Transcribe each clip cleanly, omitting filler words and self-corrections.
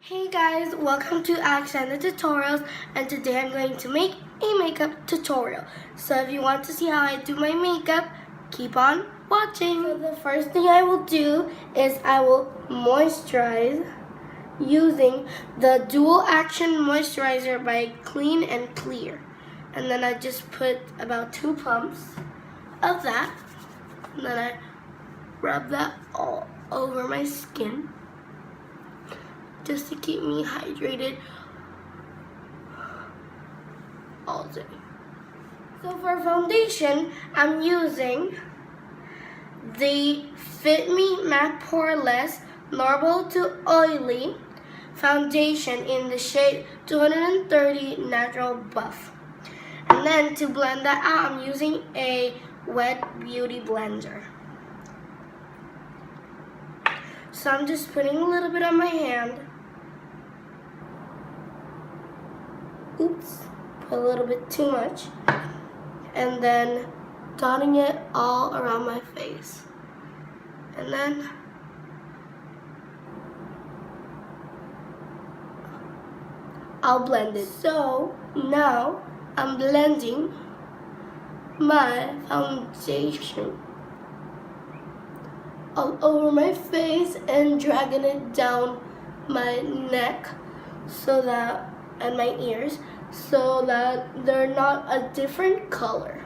Hey guys, welcome to Alexander Tutorials, and today I'm going to make a makeup tutorial. So if you want to see how I do my makeup, keep on watching. So the first thing I will do is I will moisturize using the Dual Action Moisturizer by Clean and Clear. And then I just put about 2 pumps of that, and then I rub that all over my skin, just to keep me hydrated all day. So for foundation, I'm using the Fit Me Matte Poreless Normal to Oily foundation in the shade 230 Natural Buff. And then to blend that out, I'm using a Wet Beauty blender. So I'm just putting a little bit on my hand. Oops, put a little bit too much. And then dotting it all around my face. And then I'll blend it. So now I'm blending my foundation all over my face and dragging it down my neck and my ears so that they're not a different color.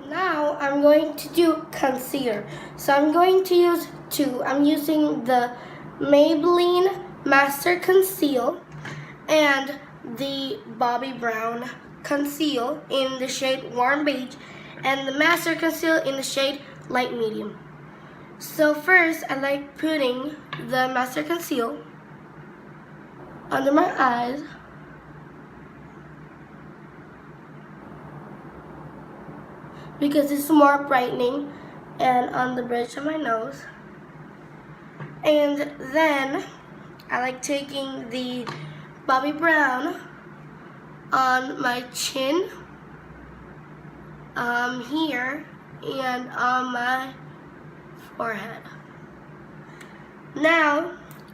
Now I'm going to do concealer. So I'm going to use 2. I'm using the Maybelline Master Conceal and the Bobbi Brown Conceal in the shade Warm Beige and the Master Conceal in the shade Light Medium. So first I like putting the Master Conceal under my eyes, because it's more brightening, and on the bridge of my nose. And then I like taking the Bobbi Brown on my chin, here, and on my forehead. Now,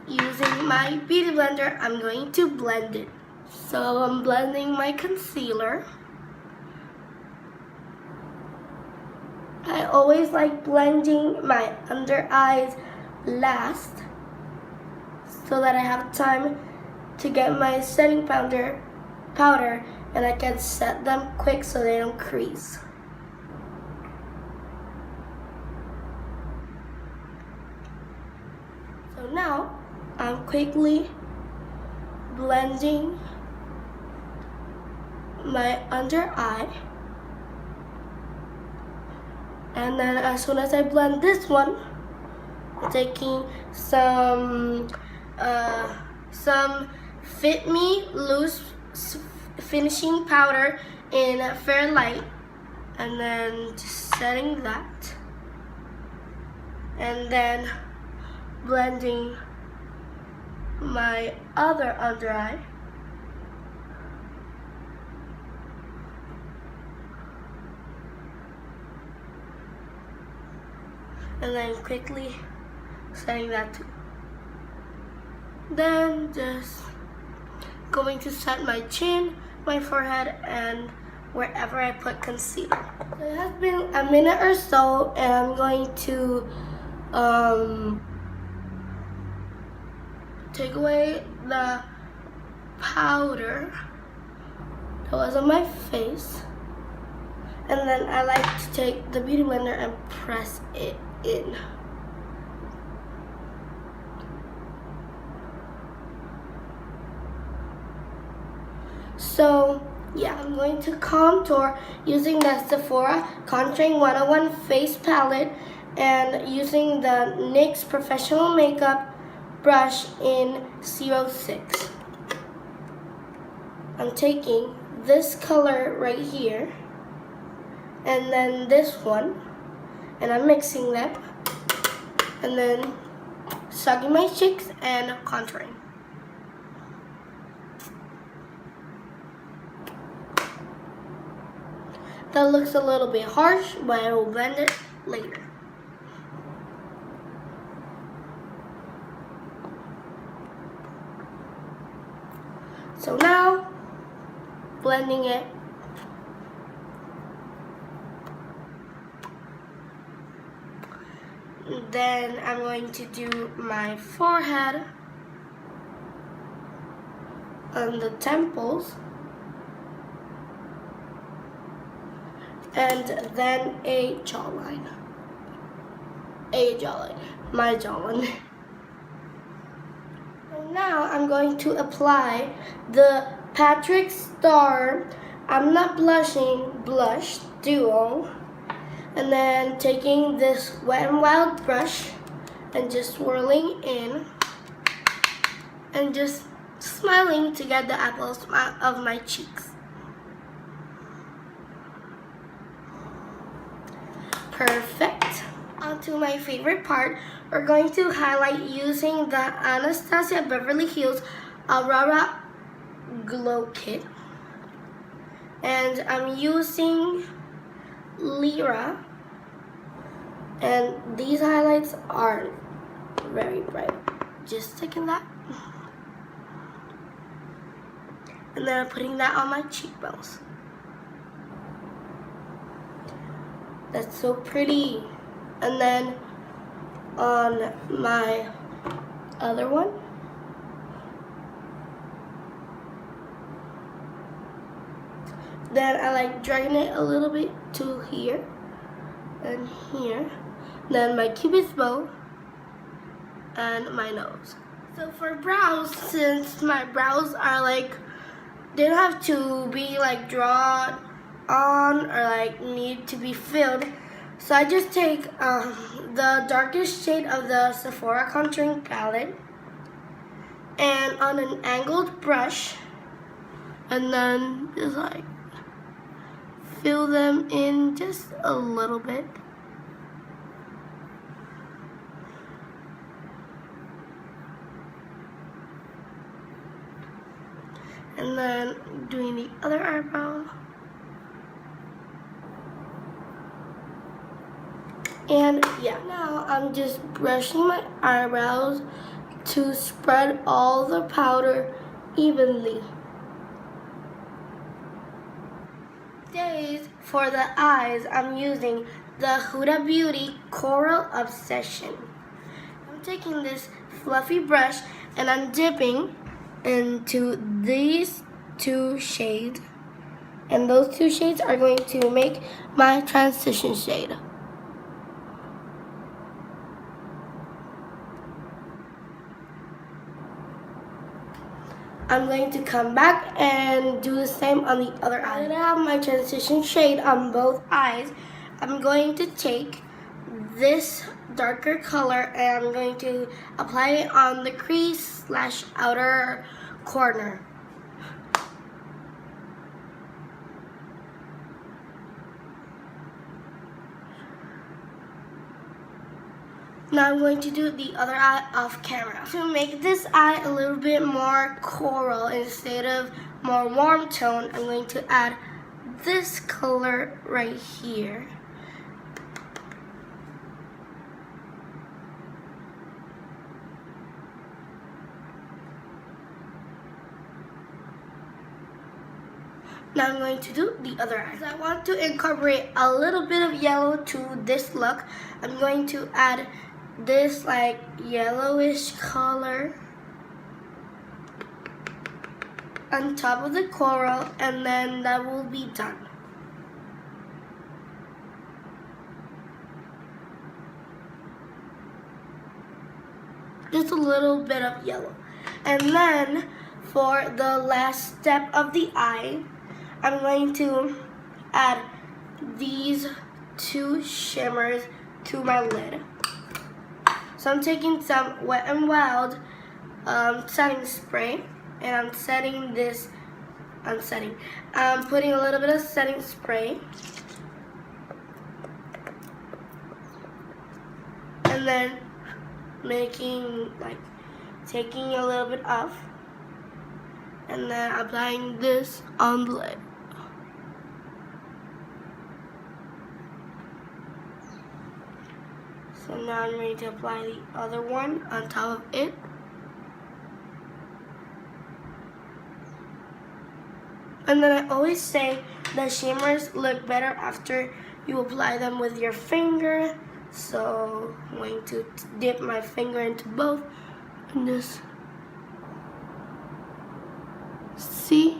using my beauty blender, I'm going to blend it. So I'm blending my concealer. I always like blending my under eyes last so that I have time to get my setting powder and I can set them quick so they don't crease. So now I'm quickly blending my under eye. And then as soon as I blend this one, I'm taking some Fit Me Loose Finishing Powder in Fair Light, and then just setting that, and then blending my other under eye. And then quickly setting that too. Then just going to set my chin, my forehead, and wherever I put concealer. So it has been a minute or so, and I'm going to take away the powder that was on my face. And then I like to take the beauty blender and press it in. So yeah, I'm going to contour using the Sephora Contouring 101 Face Palette and using the NYX Professional Makeup brush in 06. I'm taking this color right here and then this one, and I'm mixing them, and then sucking my cheeks and contouring. That looks a little bit harsh, but I will blend it later. So now, blending it. Then I'm going to do my forehead and the temples, and then a jawline. My jawline. And now I'm going to apply the Patrick Star I'm Not Blushing Blush Duo. And then taking this Wet n Wild brush and just swirling in and just smiling to get the apples of my cheeks. Perfect. On to my favorite part. We're going to highlight using the Anastasia Beverly Hills Aurora Glow Kit. And I'm using Lyra, and these highlights are very bright. Just taking that, and then I'm putting that on my cheekbones. That's so pretty. And then on my other one, then I like dragging it a little bit to here and here. Then my cupid's bow and my nose. So for brows, since my brows are like, they don't have to be like drawn on or like need to be filled. So I just take the darkest shade of the Sephora contouring palette and on an angled brush, and then just like fill them in just a little bit. And then doing the other eyebrow. And yeah, now I'm just brushing my eyebrows to spread all the powder evenly. For the eyes, I'm using the Huda Beauty Coral Obsession. I'm taking this fluffy brush and I'm dipping into these two shades. And those two shades are going to make my transition shade. I'm going to come back and do the same on the other eye. Now that I have my transition shade on both eyes, I'm going to take this darker color and I'm going to apply it on the crease / outer corner. Now I'm going to do the other eye off camera. To make this eye a little bit more coral instead of more warm tone, I'm going to add this color right here. Now I'm going to do the other eye. I want to incorporate a little bit of yellow to this look. I'm going to add this like yellowish color on top of the coral, and then that will be done. Just a little bit of yellow. And then for the last step of the eye, I'm going to add these two shimmers to my lid. So I'm taking some Wet n Wild setting spray, and I'm setting this, I'm putting a little bit of setting spray and then taking a little bit off, and then applying this on the lid. So now I'm ready to apply the other one on top of it. And then I always say that shimmers look better after you apply them with your finger. So I'm going to dip my finger into both and just see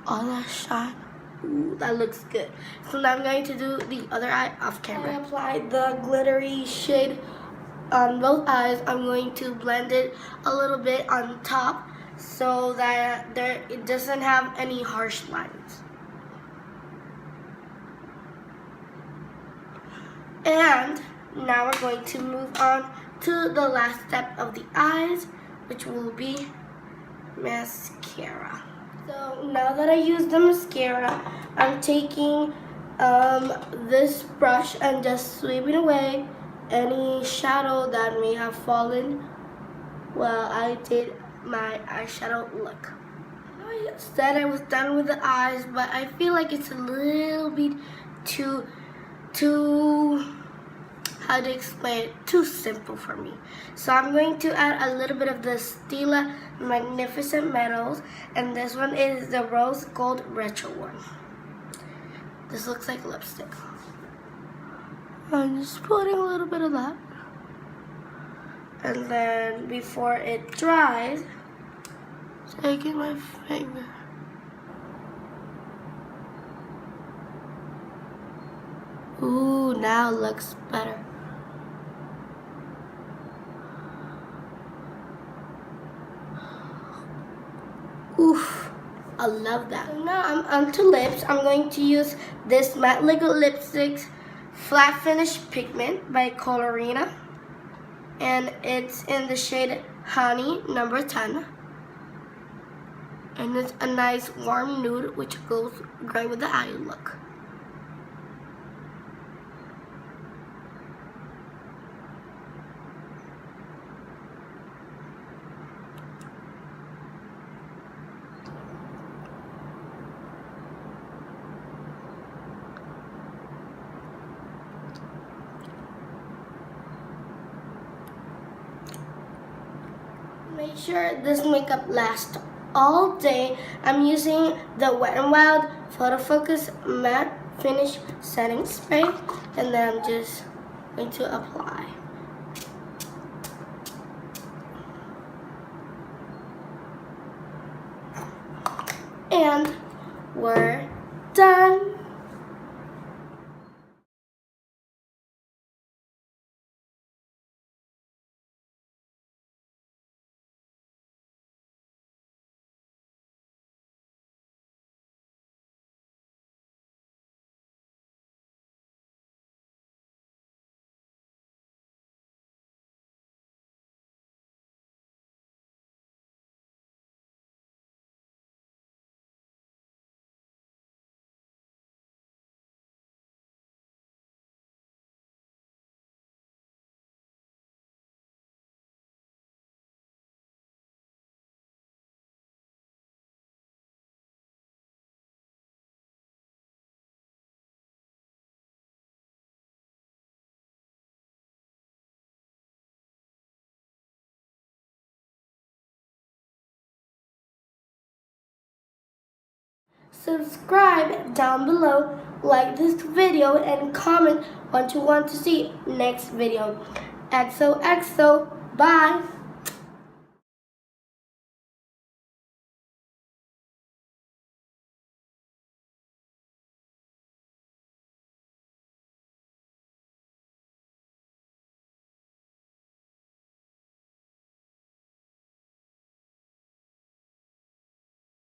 all that shine. Ooh, that looks good. So now I'm going to do the other eye off camera. I applied the glittery shade on both eyes. I'm going to blend it a little bit on top so that it doesn't have any harsh lines. And now we're going to move on to the last step of the eyes, which will be mascara. So now that I used the mascara, I'm taking this brush and just sweeping away any shadow that may have fallen while I did my eyeshadow look. I said I was done with the eyes, but I feel like it's a little bit too how to explain it, too simple for me. So I'm going to add a little bit of the Stila Magnificent Metals, and this one is the Rose Gold Retro one. This looks like lipstick. I'm just putting a little bit of that. And then before it dries, taking my finger. Ooh, now it looks better. Oof, I love that. So now I'm onto lips. I'm going to use this Matte Liquid Lipsticks Flat Finish Pigment by Colorina. And it's in the shade Honey number 10. And it's a nice warm nude, which goes great with the eye look. Make sure this makeup lasts all day. I'm using the Wet n Wild Photo Focus Matte Finish Setting Spray, and then I'm just going to apply. And we're done. Subscribe down below, like this video, and comment what you want to see next video. XOXO, bye!